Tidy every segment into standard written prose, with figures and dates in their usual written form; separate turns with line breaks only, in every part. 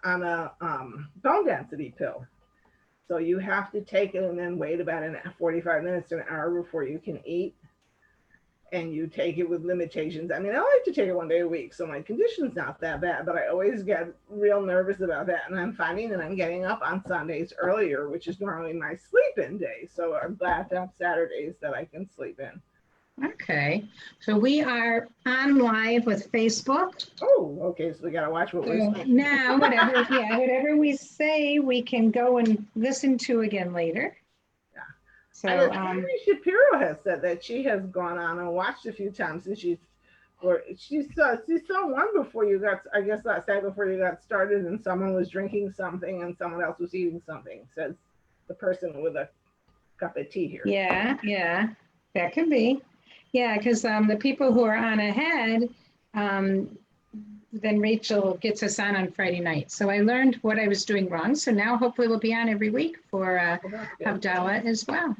on a bone density pill. So you have to take it and then wait about 45 minutes to an hour before you can eat. And you take it with limitations. I mean, I like to take it 1 day a week, so my condition's not that bad, but I always get real nervous about that. And I'm finding that I'm getting up on Sundays earlier, which is normally my sleep-in day. So I'm glad to have Saturdays that I can sleep in.
Okay, so we are on live with Facebook.
Oh, okay, so we gotta watch what we're saying.
Now, whatever we say, we can go and listen to again later.
Yeah.
So,
Amy Shapiro has said that she has gone on and watched a few times, and she saw one before you got, I guess last night before you got started, and someone was drinking something and someone else was eating something, says the person with a cup of tea here.
Yeah, that could be. Yeah, because the people who are on ahead, then Rachel gets us on Friday night. So I learned what I was doing wrong. So now hopefully we'll be on every week for Havdalah as well.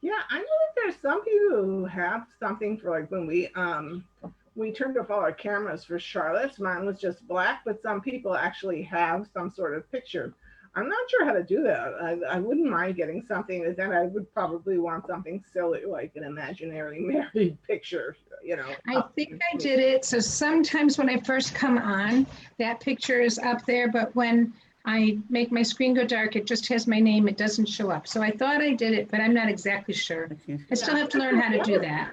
Yeah, I know that there's some people who have something for, like, when we turned off all our cameras for Charlotte's. Mine was just black, but some people actually have some sort of picture. I'm not sure how to do that. I wouldn't mind getting something, but then I would probably want something silly, like an imaginary married picture, you know.
I think I did it. So sometimes when I first come on, that picture is up there, but when I make my screen go dark, it just has my name. It doesn't show up. So I thought I did it, but I'm not exactly sure. I still have to learn how to do that.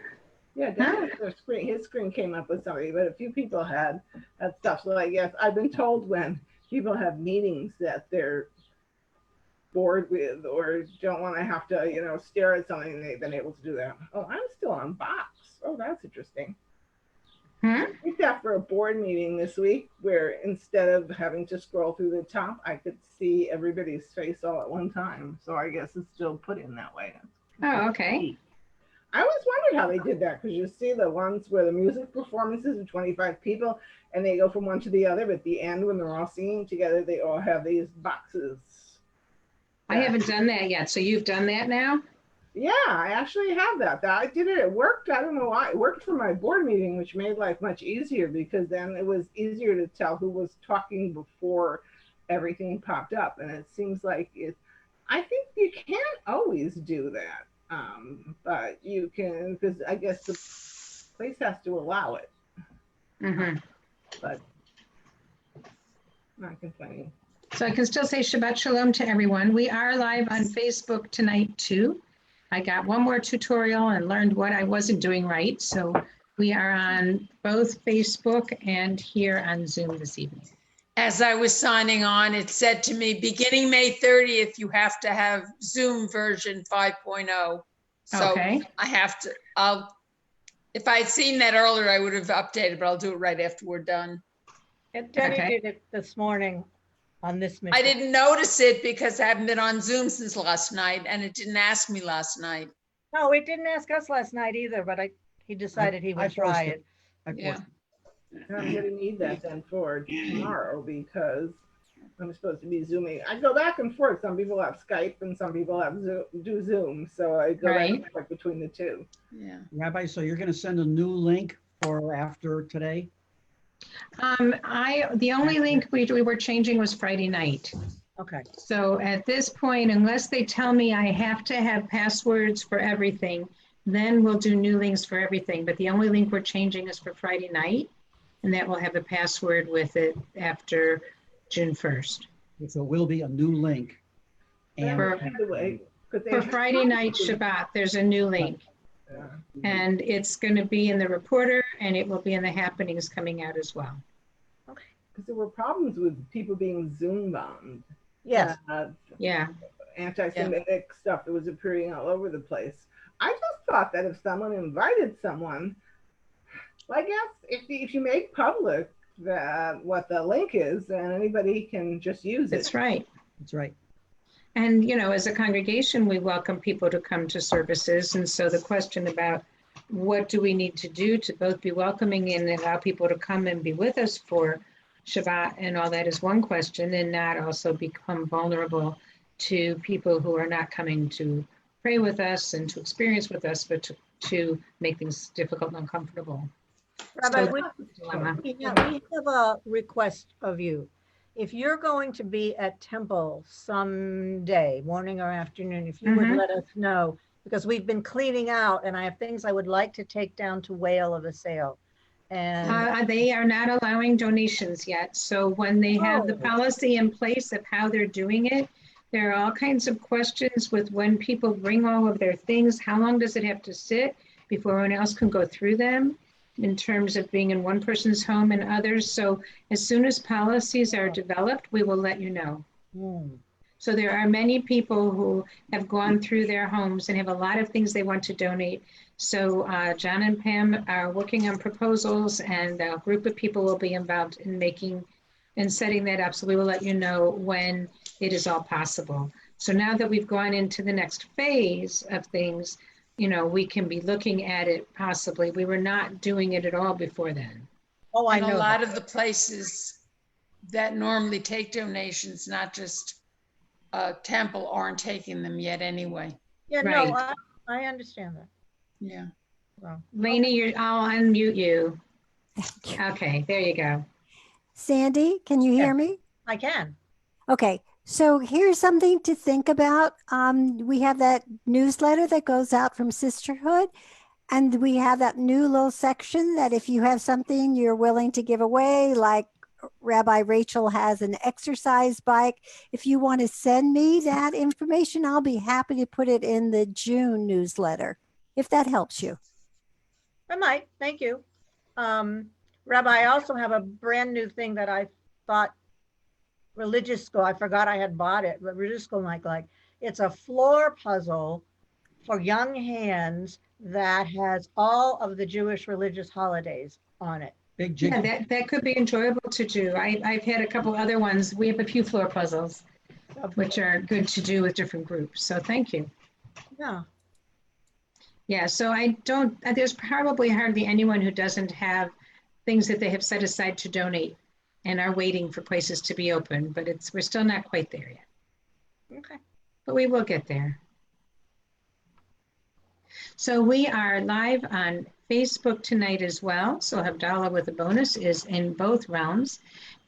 Yeah, his screen came up with somebody, but a few people had stuff. So I guess I've been told when people have meetings that they're bored with or don't want to have to, you know, stare at something, they've been able to do that. Oh, I'm still on box. Oh, that's interesting. I did that for a board meeting this week where instead of having to scroll through the top, I could see everybody's face all at one time. So I guess it's still put in that way.
Oh, okay.
I always wondered how they did that, because you see the ones where the music performances of 25 people and they go from one to the other, but at the end when they're all singing together, they all have these boxes.
I haven't done that yet. So you've done that now?
Yeah, I actually have that. I did it. It worked. I don't know why. It worked for my board meeting, which made life much easier, because then it was easier to tell who was talking before everything popped up. And it seems like I think you can't always do that. But you can, because I guess the place has to allow it. But not complaining.
So I can still say Shabbat Shalom to everyone. We are live on Facebook tonight too. I got one more tutorial and learned what I wasn't doing right. So we are on both Facebook and here on Zoom this evening.
As I was signing on, it said to me, beginning May 30th, you have to have Zoom version 5.0. So
okay.
I have to, if I had seen that earlier, I would have updated, but I'll do it right after we're done.
And Jenny did it this morning on this mission.
I didn't notice it because I haven't been on Zoom since last night, and it didn't ask me last night.
No, it didn't ask us last night either, but he decided he would try it.
Yeah.
I'm going to need that then for tomorrow, because I'm supposed to be Zooming. I go back and forth. Some people have Skype and some people have Zoom. So I go back and forth between the two.
Yeah.
Rabbi, so you're going to send a new link for after today?
The only link we were changing was Friday night.
Okay.
So at this point, unless they tell me I have to have passwords for everything, then we'll do new links for everything. But the only link we're changing is for Friday night, and that will have a password with it after June 1st.
So it will be a new link. And
for Friday night Shabbat, there's a new link. And it's going to be in the reporter, and it will be in the happenings coming out as well.
Okay. Because there were problems with people being Zoom bombed.
Yes.
Yeah.
Anti-Semitic stuff that was appearing all over the place. I just thought that if someone invited someone, well, I guess if you make public that what the link is, then anybody can just use it.
That's right.
That's right.
And, you know, as a congregation, we welcome people to come to services. And so the question about what do we need to do to both be welcoming and allow people to come and be with us for Shabbat and all that is one question, and not also become vulnerable to people who are not coming to pray with us and to experience with us, but to make things difficult and uncomfortable.
Rabbi, we have a request of you. if you're going to be at Temple someday, morning or afternoon, if you would
Mhm.
let us know, because we've been cleaning out and I have things I would like to take down to Whale of a Sale. And
They are not allowing donations yet. So when they have the
Oh.
policy in place of how they're doing it, there are all kinds of questions with when people bring all of their things, how long does it have to sit before anyone else can go through them in terms of being in one person's home and others. So as soon as policies are developed, we will let you know.
Hmm.
So there are many people who have gone through their homes and have a lot of things they want to donate. So John and Pam are working on proposals, and a group of people will be involved in making and setting that up. So we will let you know when it is all possible. So now that we've gone into the next phase of things, you know, we can be looking at it possibly. We were not doing it at all before then.
Oh, I
And a
know
lot
that.
of the places that normally take donations, not just Temple, aren't taking them yet anyway.
Yeah, no,
Right.
I understand that.
Yeah.
Well,
Lainey, I'll unmute you.
Thank you.
Okay, there you go.
Sandy, can you hear me?
I can.
Okay, so here's something to think about. We have that newsletter that goes out from Sisterhood, and we have that new little section that if you have something you're willing to give away, like Rabbi Rachel has an exercise bike. If you want to send me that information, I'll be happy to put it in the June newsletter, if that helps you.
I might. Thank you. Rabbi, I also have a brand new thing that I thought religious school, I forgot I had bought it, but religious school might like. It's a floor puzzle for young hands that has all of the Jewish religious holidays on it.
Big
Yeah,
jigsaw.
that could be enjoyable to do. I've had a couple other ones. We have a few floor puzzles, which are good to do with different groups. So thank you.
Yeah.
Yeah, so there's probably hardly anyone who doesn't have things that they have set aside to donate and are waiting for places to be open, but we're still not quite there yet.
Okay.
But we will get there. So we are live on Facebook tonight as well. So Havdalah with a bonus is in both realms.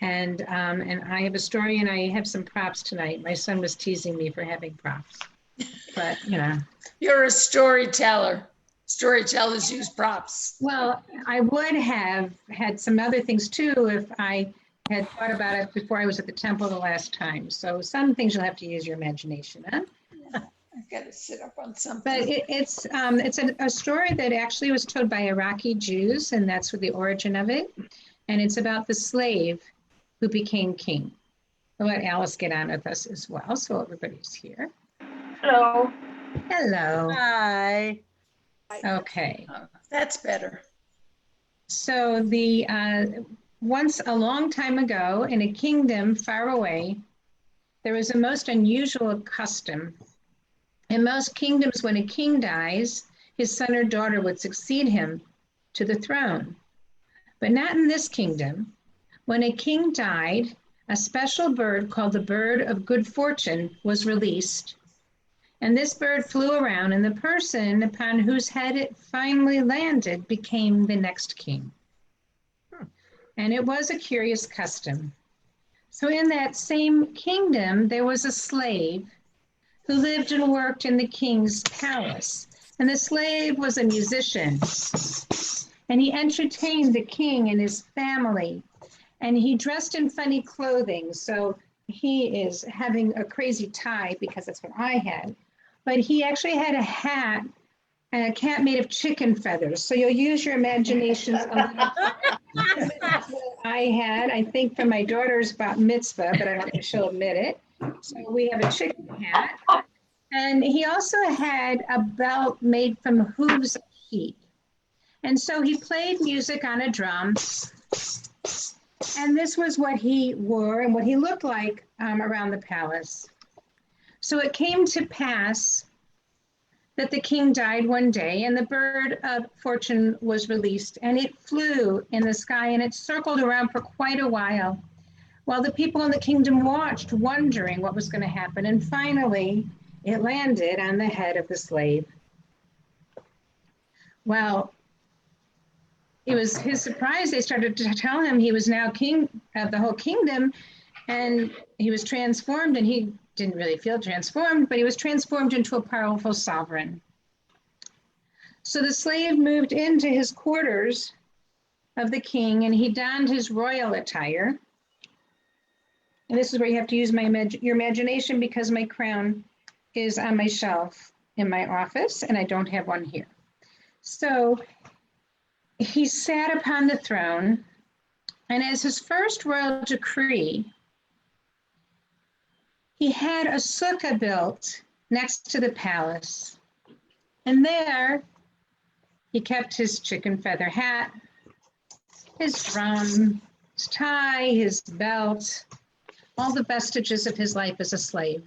And I have a story and I have some props tonight. My son was teasing me for having props, but you know.
You're a storyteller. Storytellers use props.
Well, I would have had some other things too if I had thought about it before I was at the temple the last time. So some things you'll have to use your imagination, huh?
I've got to sit up on something.
But it's a story that actually was told by Iraqi Jews, and that's the origin of it. And it's about the slave who became king. I'll let Alice get on with us as well, so everybody's here.
Hello.
Hello.
Hi.
Okay.
That's better.
So once a long time ago in a kingdom far away, there was a most unusual custom. In most kingdoms, when a king dies, his son or daughter would succeed him to the throne. But not in this kingdom. When a king died, a special bird called the bird of good fortune was released. And this bird flew around, and the person upon whose head it finally landed became the next king. And it was a curious custom. So in that same kingdom, there was a slave who lived and worked in the king's palace. And the slave was a musician. And he entertained the king and his family. And he dressed in funny clothing. So he is having a crazy tie because that's what I had. But he actually had a hat and a cap made of chicken feathers. So you'll use your imagination a little. I had, I think, for my daughter's bat mitzvah, but I don't think she'll admit it. So we have a chicken hat. And he also had a belt made from hooves of sheep. And so he played music on a drum. And this was what he wore and what he looked like around the palace. So it came to pass that the king died one day and the bird of fortune was released and it flew in the sky and it circled around for quite a while the people in the kingdom watched, wondering what was going to happen. And finally, it landed on the head of the slave. Well, it was his surprise. They started to tell him he was now king of the whole kingdom. And he was transformed, and he didn't really feel transformed, but he was transformed into a powerful sovereign. So the slave moved into his quarters of the king, and he donned his royal attire. And this is where you have to use your imagination, because my crown is on my shelf in my office, and I don't have one here. So he sat upon the throne, and as his first royal decree, he had a sukkah built next to the palace. And there he kept his chicken feather hat, his drum, his tie, his belt, all the vestiges of his life as a slave.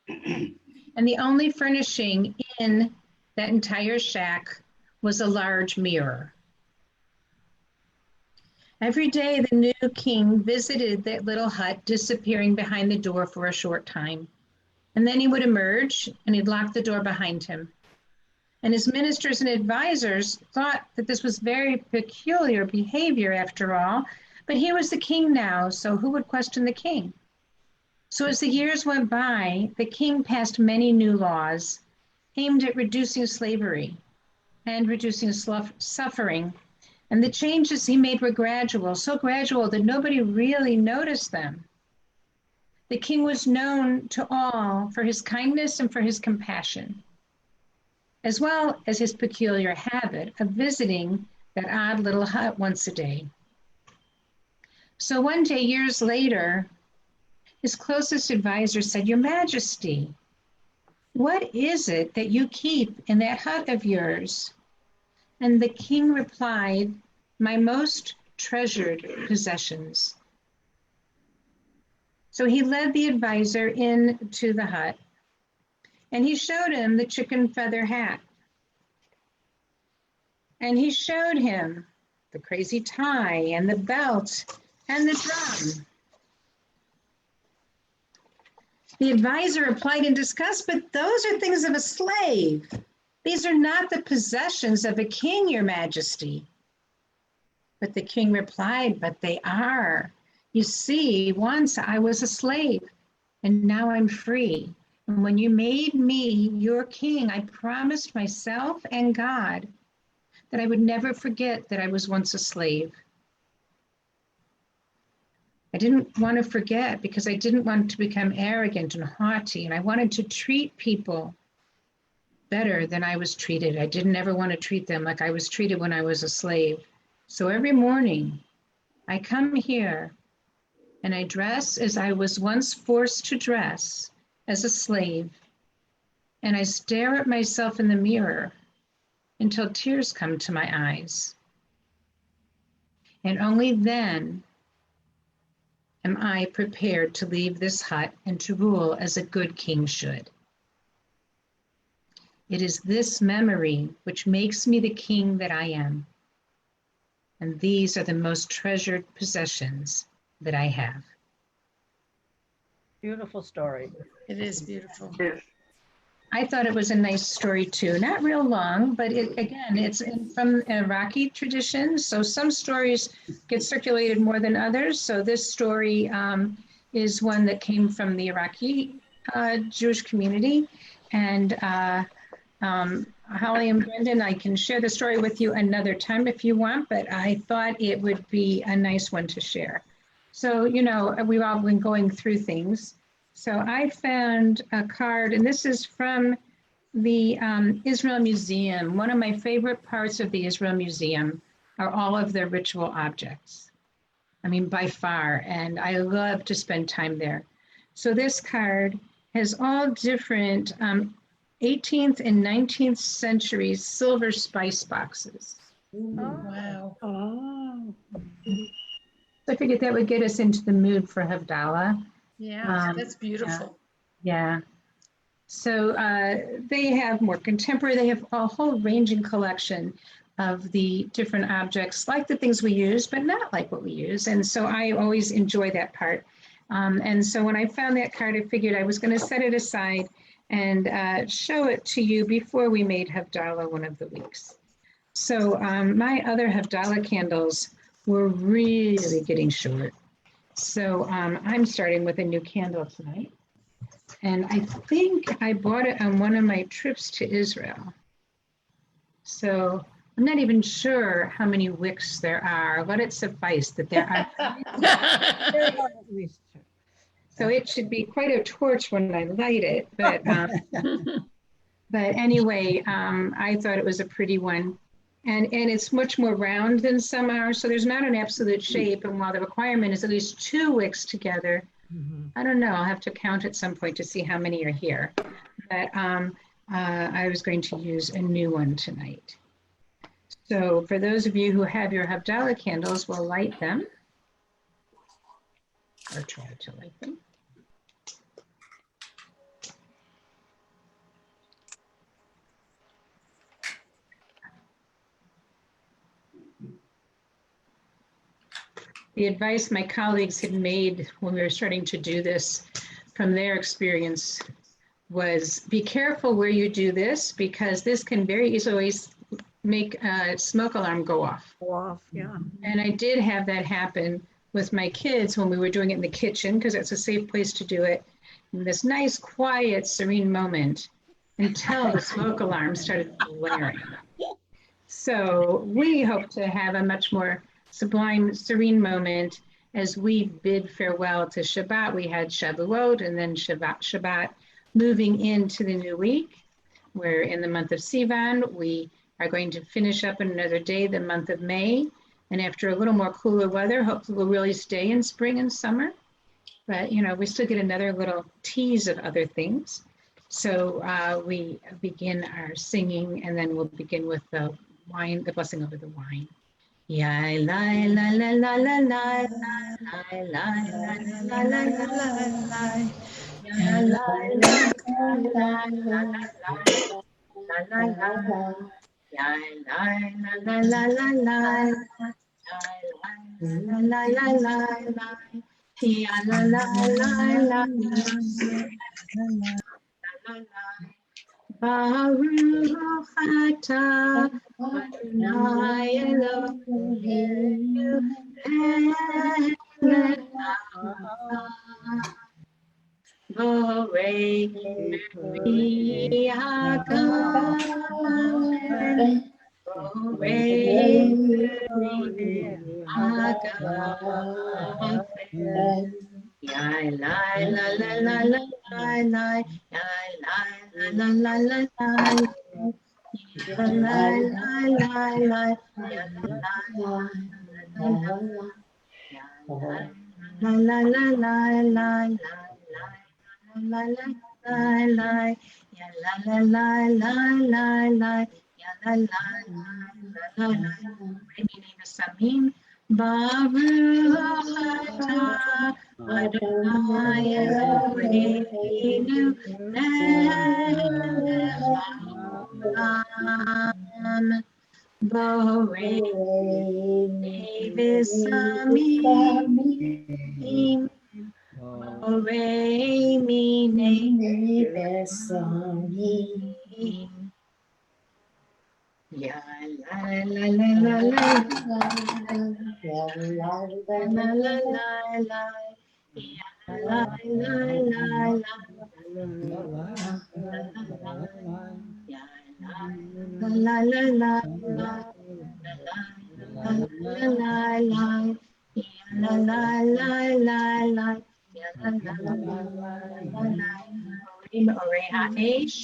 And the only furnishing in that entire shack was a large mirror. Every day, the new king visited that little hut, disappearing behind the door for a short time. And then he would emerge, and he'd lock the door behind him. And his ministers and advisors thought that this was very peculiar behavior after all, but he was the king now, so who would question the king? So as the years went by, the king passed many new laws aimed at reducing slavery and reducing suffering. And the changes he made were gradual, so gradual that nobody really noticed them. The king was known to all for his kindness and for his compassion, as well as his peculiar habit of visiting that odd little hut once a day. So one day, years later, his closest advisor said, "Your Majesty, what is it that you keep in that hut of yours?" And the king replied, "My most treasured possessions." So he led the advisor into the hut, and he showed him the chicken feather hat. And he showed him the crazy tie and the belt and the drum. The advisor replied in disgust, "But those are things of a slave. These are not the possessions of a king, Your Majesty." But the king replied, "But they are. You see, once I was a slave, and now I'm free. And when you made me your king, I promised myself and God that I would never forget that I was once a slave. I didn't want to forget because I didn't want to become arrogant and haughty, and I wanted to treat people better than I was treated. I didn't ever want to treat them like I was treated when I was a slave. So every morning I come here and I dress as I was once forced to dress as a slave, and I stare at myself in the mirror until tears come to my eyes. And only then am I prepared to leave this hut and to rule as a good king should. It is this memory which makes me the king that I am. And these are the most treasured possessions that I have."
Beautiful story.
It is beautiful.
I thought it was a nice story too. Not real long, but it's from Iraqi tradition. So some stories get circulated more than others. So this story is one that came from the Iraqi Jewish community. And Holly and Brendan, I can share the story with you another time if you want, but I thought it would be a nice one to share. So, you know, we've all been going through things. So I found a card, and this is from the Israel Museum. One of my favorite parts of the Israel Museum are all of their ritual objects. I mean, by far, and I love to spend time there. So this card has all different 18th and 19th century silver spice boxes.
Ooh, wow.
Oh.
So I figured that would get us into the mood for Havdalah.
Yeah, that's beautiful.
Yeah. So they have more contemporary, they have a whole ranging collection of the different objects, like the things we use, but not like what we use. And so I always enjoy that part. And so when I found that card, I figured I was going to set it aside and show it to you before we made Havdalah one of the weeks. So my other Havdalah candles were really getting short. So I'm starting with a new candle tonight. And I think I bought it on one of my trips to Israel. So I'm not even sure how many wicks there are. Let it suffice that there are.
At least.
So it should be quite a torch when I light it. But anyway, I thought it was a pretty one. And it's much more round than some are. So there's not an absolute shape. And while the requirement is at least 2 wicks together, I don't know. I'll have to count at some point to see how many are here. But I was going to use a new one tonight. So for those of you who have your Havdalah candles, we'll light them. Or try to light them. The advice my colleagues had made when we were starting to do this from their experience was be careful where you do this because this can very easily make a smoke alarm go off.
Go off, yeah.
And I did have that happen with my kids when we were doing it in the kitchen because it's a safe place to do it. In this nice, quiet, serene moment until the smoke alarm started blaring. So we hope to have a much more sublime, serene moment as we bid farewell to Shabbat. We had Shavuot and then Shabbat moving into the new week. We're in the month of Sivan. We are going to finish up in another day, the month of May. And after a little more cooler weather, hopefully we'll really stay in spring and summer. But, you know, we still get another little tease of other things. So we begin our singing and then we'll begin with the wine, the blessing over the wine. Ya la la la la la la la la la la la. Ya la la la la la. Ya la la la la la. La la la la la. Ya la la la la la. Baruch atah Adonai Eloheinu melech haolam borei pri hagafen borei pri hagafen. Ya la la la la la la, ya la la la la la, ya la la la la, ya la la la la la, la la la, ya la la la la la, ya la la la la. Samim Baruch atah Adonai Eloheinu melech haolam borei v'samim borei minei v'samim. Ya la la la la la la la la la. Ya la la la la. Ya la la la la. La la la. Ya la la la la la. Ya la la la. Orei ha'esh.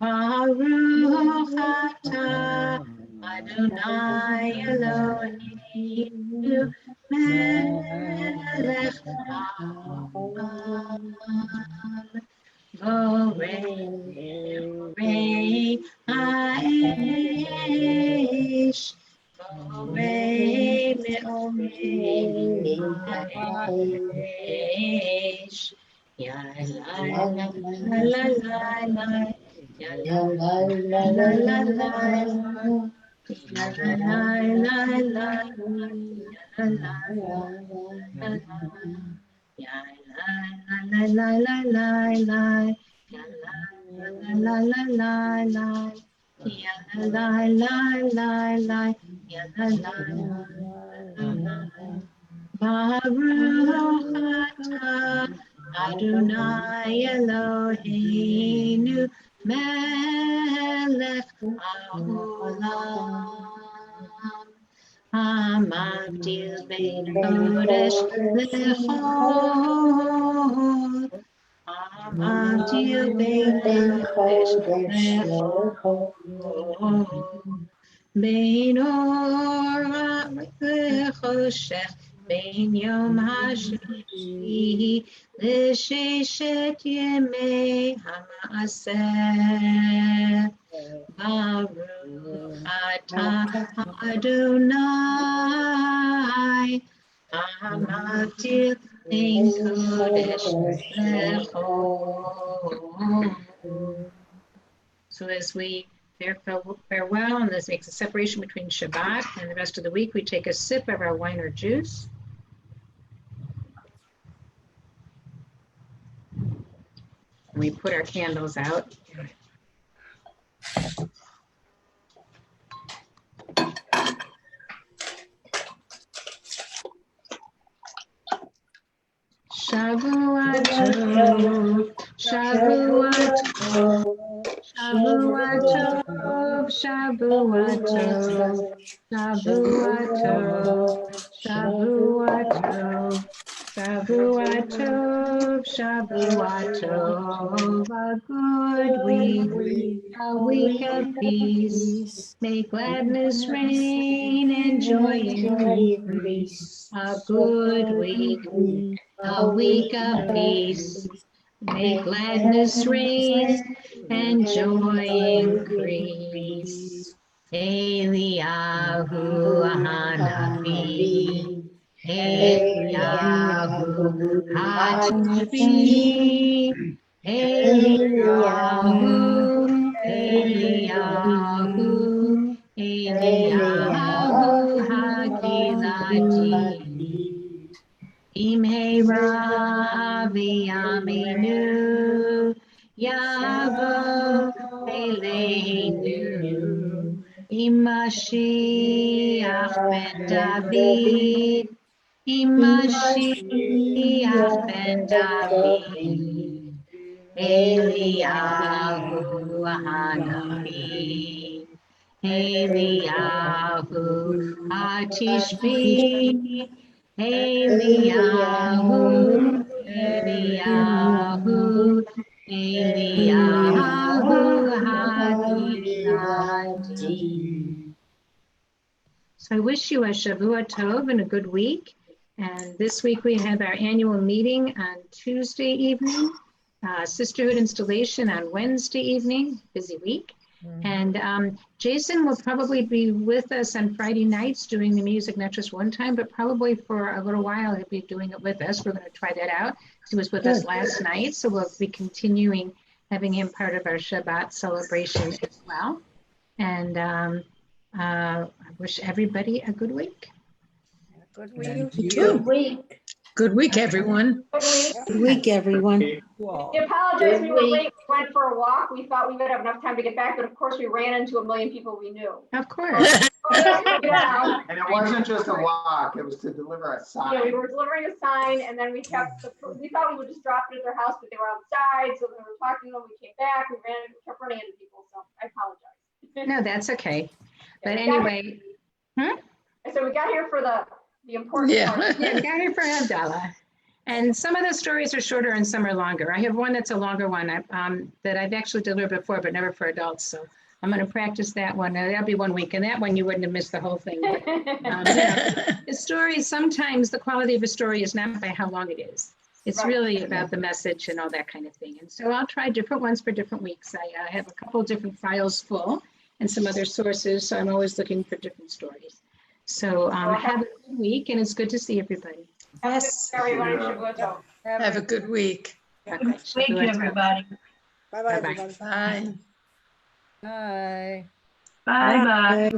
Baruch atah Adonai Eloheinu melech haolam borei ha'esh borei me'orei ha'esh. Ya la la la la la. Ya la la la la la la. Ya la la la la. Ya la la la la la la. Ya la la la la la. Ya la la la la la. Ya la la la la. Baruch atah Adonai Eloheinu melech haolam. Hamavdil bein chodesh lechol. Hamavdil bein chodesh lechol. Bein or lechoshech. Bein yom hashlishi l'sheshet yemei ha'maaseh. Baruch atah Adonai Hamavdil bein kodesh lechol. So as we farewell, and this makes a separation between Shabbat and the rest of the week, we take a sip of our wine or juice. And we put our candles out. Shavua tov, Shavua tov, Shavua tov, Shavua tov, Shavua tov, Shavua tov, Shavua tov, Shavua tov, a good week, a week of peace. May gladness reign and joy increase. A good week, a week of peace. May gladness reign and joy increase. Eliyahu Hanavi, Eliyahu Hatishbi, Eliyahu, Eliyahu, Eliyahu Hagiladi. Imheira v'yameinu yavo eleinu. Imashiach ben David, Imashiach ben David, Eliyahu Hanavi, Eliyahu Hatishbi, Eliyahu, Eliyahu, Eliyahu Hagiladi. So I wish you a Shavua Tov and a good week. And this week we have our annual meeting on Tuesday evening, Sisterhood installation on Wednesday evening, busy week. And Jason will probably be with us on Friday nights doing the music, not just one time, but probably for a little while he'll be doing it with us. We're going to try that out. He was with us last night, so we'll be continuing having him part of our Shabbat celebration as well. And I wish everybody a good week.
Good week.
Good week. Good week, everyone.
Good week, everyone.
We apologize, we were late, we went for a walk, we thought we would have enough time to get back, but of course we ran into a million people we knew.
Of course.
Yeah,
And it wasn't just a walk, it was to deliver a sign.
we were delivering a sign and then we kept, we thought we would just drop it at their house, but they were outside, so we were talking to them, we came back, we kept running into people, so I apologize.
No, that's okay. But
Yeah, we got
anyway,
So we got here for the important
Yeah.
part.
yeah, we got here for Havdalah. And some of the stories are shorter and some are longer. I have one that's a longer one that I've actually delivered before, but never for adults. So I'm going to practice that one. That'll be 1 week. And that one, you wouldn't have missed the whole thing. But, the story, sometimes the quality of a story is not by how long it is. It's
Right.
really about the message and all that kind of thing. And so I'll try different ones for different weeks. I have a couple different files full and some other sources. So I'm always looking for different stories. So have a good week, and it's good to see everybody.
Yes.
Everybody should go to.
Have a good week.
Okay.
Thank you, everybody.
Bye-bye,
Bye-bye.
everybody.
Bye.
Bye.
Bye-bye.